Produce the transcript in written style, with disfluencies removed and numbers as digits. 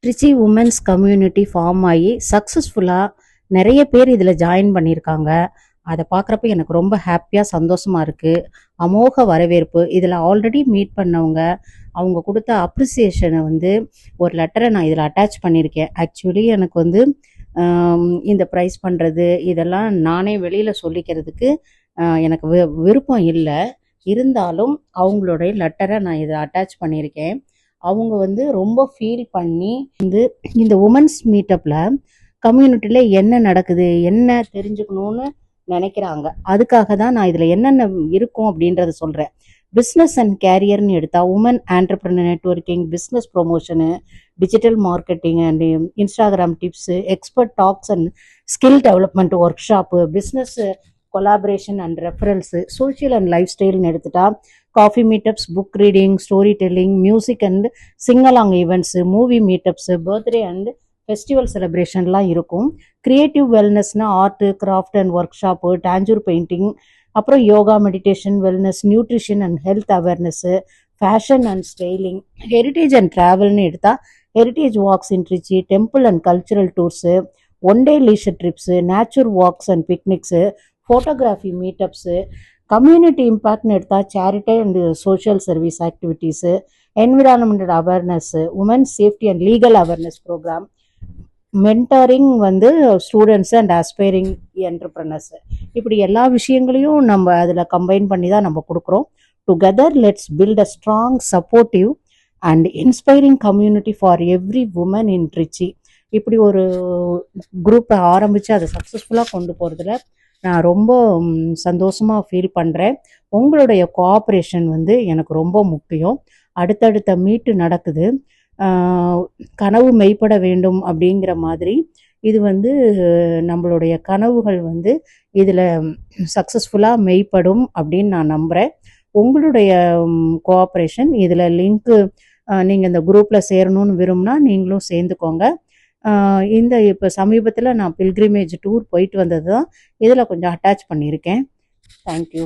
Trichy women's community form ஆகி சக்ஸஸ்ஃபுல்லாக நிறைய பேர் இதில் ஜாயின் பண்ணியிருக்காங்க. அதை பார்க்குறப்ப எனக்கு ரொம்ப ஹாப்பியாக சந்தோஷமாக இருக்குது. அமோக வரவேற்பு. இதில் ஆல்ரெடி மீட் பண்ணவங்க அவங்க கொடுத்த அப்ரிசியேஷனை வந்து ஒரு லெட்டரை நான் இதில் அட்டாச் பண்ணியிருக்கேன். ஆக்சுவலி எனக்கு வந்து இந்த ப்ரைஸ் பண்ணுறது இதெல்லாம் நானே வெளியில் சொல்லிக்கிறதுக்கு எனக்கு விருப்பம் இல்லை. இருந்தாலும் அவங்களுடைய லெட்டரை நான் இதை அட்டாச் பண்ணியிருக்கேன். அவங்க வந்து ரொம்ப ஃபீல் பண்ணி இந்த உமன்ஸ் மீட்டப்பில் கம்யூனிட்டியில் என்ன நடக்குது என்ன தெரிஞ்சுக்கணும்னு நினைக்கிறாங்க. அதுக்காக தான் நான் இதில் என்னென்ன இருக்கும் அப்படின்றத சொல்கிறேன். பிஸ்னஸ் அண்ட் கேரியர்னு எடுத்தால் woman entrepreneur networking, business promotion, digital marketing and Instagram tips, expert talks and skill development workshop, business collaboration and referrals, social and life ஸ்டைல்னு எடுத்துட்டா coffee meetups, book reading, story telling, music and singalong events, movie meetups, birthday and festival செலிப்ரேஷன்லாம் இருக்கும். Creative வெல்னஸ்னால் art, craft and workshop, Tanjore painting, அப்புறம் யோகா, meditation, wellness, nutrition and health awareness, fashion and styling. Heritage and ட்ராவல்னு எடுத்தால் heritage walks in Trichy, temple and cultural tours, one day leisure trips, nature walks and picnics, photography meetups. Community இம்பேக்ட்னு எடுத்தால் charity and social service activities, environmental awareness, woman safety and legal awareness program, mentoring வந்து students and aspiring entrepreneurs. இப்படி எல்லா விஷயங்களையும் நம்ம அதில் combine பண்ணி தான் நம்ம கொடுக்குறோம். Together let's build a strong, supportive and inspiring community for every woman in Trichy. இப்படி ஒரு குரூப்பை ஆரம்பித்து அதை சக்ஸஸ்ஃபுல்லாக கொண்டு போகிறதுல நான் ரொம்ப சந்தோஷமாக ஃபீல் பண்ணுறேன். உங்களுடைய கோஆப்ரேஷன் வந்து எனக்கு ரொம்ப முக்கியம். அடுத்தடுத்த மீட்டு நடக்குது. கனவு மெய்ப்பட வேண்டும் அப்படிங்கிற மாதிரி இது வந்து நம்மளுடைய கனவுகள் வந்து இதில் சக்ஸஸ்ஃபுல்லாக மெய்ப்படும் அப்படின்னு நான் நம்புகிறேன். உங்களுடைய கோஆப்ரேஷன் இதில் லிங்க்கு நீங்கள் இந்த குரூப்பில் சேரணும்னு விரும்பினா நீங்களும் சேர்ந்துக்கோங்க. இந்த இப்போ சமீபத்தில் நான் பில்கிரிமேஜ் டூர் போயிட்டு வந்தது தான் இதில் கொஞ்சம் அட்டாச் பண்ணியிருக்கேன். தேங்க்யூ.